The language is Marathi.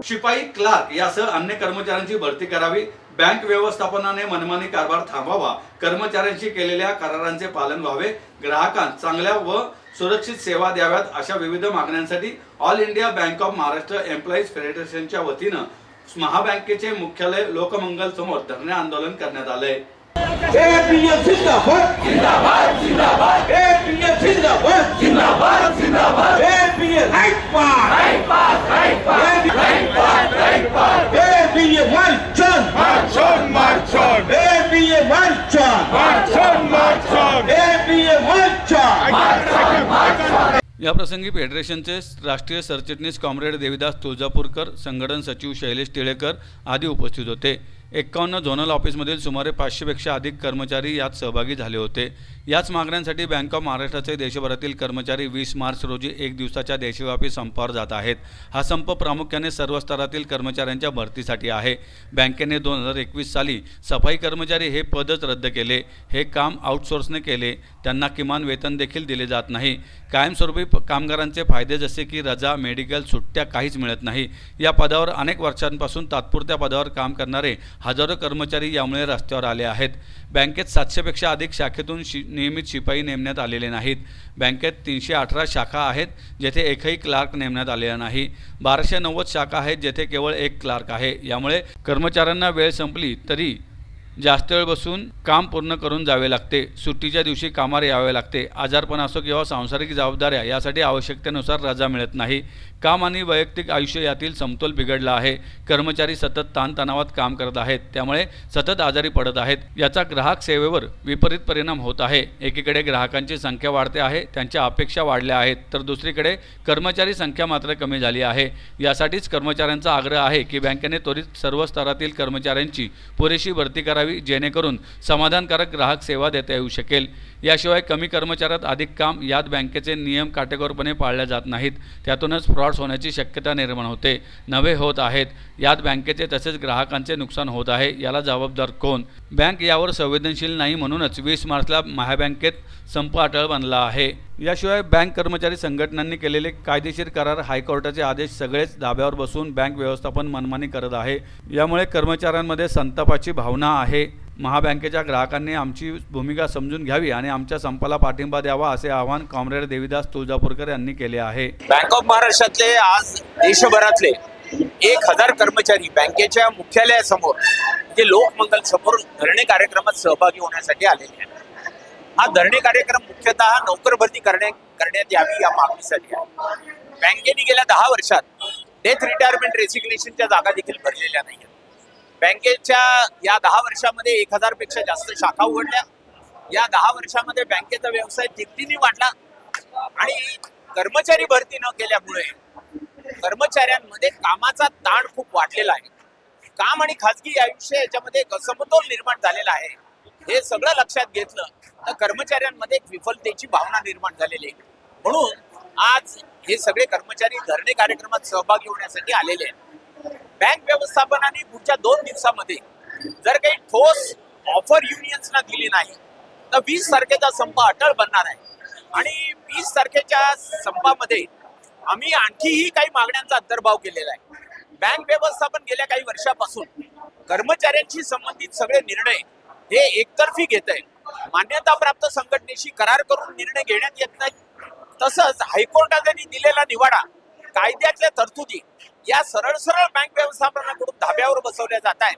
शिपाई, क्लार्क यासह अन्य कर्मचाऱ्यांची भरती करावी, बँक व्यवस्थापनाने मनमानी कारभार थांबवावा, कर्मचाऱ्यांशी केलेल्या करारांचे पालन व्हावे, ग्राहकांना चांगल्या व सुरक्षित सेवा द्याव्यात अशा विविध मागण्यांसाठी all India bank of Maharashtra employees फेडरेशनच्या वतीनं महाबँकेचे मुख्यालय लोकमंगल समोर धरणे आंदोलन करण्यात आले। APF जिंदाबाद जिंदाबाद जिंदाबाद APF जिंदाबाद जिंदाबाद जिंदाबाद APF right pass APF March APF March APF March. या प्रसंगी फेडरेशनचे राष्ट्रीय सरचिटणीस कॉम्रेड देविदास तुळजापूरकर, संघटन सचिव शैलेश टिळेकर आदी उपस्थित होते। 51 झोनल ऑफिसमधील सुमारे 500 पेक्षा अधिक कर्मचारी यात सहभागी झाले होते। याच मागण्यांसाठी बँक ऑफ महाराष्ट्राचे देशभरातील कर्मचारी 20 मार्च रोजी एक दिवसाच्या देशव्यापी संपावर जात आहेत। हा संप प्रामुख्याने सर्व स्तरातील कर्मचाऱ्यांच्या भरतीसाठी आहे। बँकेने 2021 साली सफाई कर्मचारी हे पदच रद्द केले। हे काम आउटसोर्सने केले, त्यांना किमान वेतन देखील दिले जात नाही। कायमस्वरूपी कामगारांचे फायदे जसे की रजा, मेडिकल, सुट्ट्या काहीच मिळत नाही। या पदावर अनेक वर्षांपासून तात्पुरत्या पदावर काम करणारे हजारो कर्मचारी यामुळे रस्त्यावर आले आहेत। बँकेत 700 पेक्षा अधिक शाखेतून नियमित शिपाई नेमण्यात आलेले नाहीत। बँकेत 318 शाखा आहेत जेथे एकही क्लार्क नेमण्यात आलेला नाही। 1290 शाखा आहेत जेथे केवळ एक क्लार्क आहे। यामुळे कर्मचाऱ्यांना वेळ संपली तरी जास्त वेळ बसून काम पूर्ण करून जावे लागते। सुट्टीच्या दिवशी कामावर यावे लागते। आजारपण असो किंवा सांसारिक जबाबदाऱ्या यासाठी आवश्यकतेनुसार रजा मिळत नाही। काम आणि वैयक्तिक आयुष्य यातील समतोल बिघडला आहे। कर्मचारी सतत ताणतणावात काम करत आहेत, त्यामुळे सतत आजारी पडत आहेत। याचा ग्राहक सेवेवर विपरीत परिणाम होत आहे। एकीकडे ग्राहकांची संख्या वाढते आहे, त्यांच्या अपेक्षा वाढल्या आहेत, तर दुसरीकडे कर्मचारी संख्या मात्र कमी झाली आहे। यासाठीच कर्मचाऱ्यांचा आग्रह आहे की बँकेने त्वरित सर्व स्तरातील कर्मचाऱ्यांची पुरेशी भरती करावी, जेणेकरून समाधानकारक ग्राहक सेवा देता येऊ शकेल। याशिवाय कमी कर्मचाऱ्यात अधिक काम यात बँकेचे नियम काटेकोरपणे पाळले जात नाहीत, त्यातूनच फ्रॉड्स होण्याची शक्यता निर्माण होते, नवे होत आहेत। यात बँकेचे तसेच ग्राहकांचे नुकसान होत आहे। याला जबाबदार कोण? बँक यावर संवेदनशील नाही, म्हणूनच 20 मार्चला महाबँकेत संप अटळ बनला आहे। याशिवाय बँक कर्मचारी संघटनांनी केलेले कायदेशीर करार, हायकोर्टाचे आदेश सगळेच धाब्यावर बसून बँक व्यवस्थापन मनमानी करत आहे। यामुळे कर्मचाऱ्यांमध्ये संतापाची भावना आहे। महाबँकेच्या ग्राहकांनी आमची भूमिका समजून घ्यावी आणि आमच्या संपाला पाठिंबा द्यावा, असे आवाहन कॉम्रेड देविदास तुळजापूरकर यांनी केले आहे। बँक ऑफ महाराष्ट्रातले आज देशभरातले 1000 कर्मचारी बँकेच्या मुख्यालयासमोर जे लोकमंगल समोर धरणे कार्यक्रमात सहभागी होण्यासाठी आलेले आहेत। हा धरणे कार्यक्रम मुख्यतः नोकर भरती करण्यात यावी या मागणीसाठी आहे। बँकेने गेल्या 10 वर्षात डेथ रिटायरमेंट रेसिग्नेशनच्या जागा देखील भरलेल्या नाहीत। बँकेच्या या 10 वर्षामध्ये 1000 पेक्षा जास्त शाखा उघडल्या। या 10 वर्षामध्ये बँकेचा व्यवसाय तिपटीने वाढला आणि कर्मचारी भरती न केल्यामुळे कर्मचाऱ्यांमध्ये कामाचा ताण खूप वाढलेला आहे। काम आणि खाजगी आयुष्य याच्यामध्ये असमतोल निर्माण झालेला आहे। हे सगळं लक्षात घेतलं तर कर्मचाऱ्यांमध्ये एक विफलतेची भावना निर्माण झालेली आहे। म्हणून आज हे सगळे कर्मचारी धरणे कार्यक्रमात सहभागी होण्यासाठी आलेले आहेत। बँक व्यवस्थापनाने पुढच्या 2 दिवसामध्ये जर काही ठोस ऑफर युनियन्सना दिली नाही तर 20 तारखेचा संप अटळ बनणार आहे आणि 20 तारखेच्या संपामध्ये आम्ही आणखीही काही मागण्यांचा अंतर्भाव केलेला आहे। बँक व्यवस्थापन गेल्या काही वर्षापासून कर्मचाऱ्यांशी संबंधित सगळे निर्णय हे एकतर्फी घेत आहे। मान्यताप्राप्त संघटनेशी करार करून निर्णय घेण्यात येत नाही। तसंच हायकोर्टाने दिलेला निवाडा, कायद्यातल्या तरतुदी या सरळ बँक व्यवस्थापनाकडून धाब्यावर बसवल्या जात आहेत।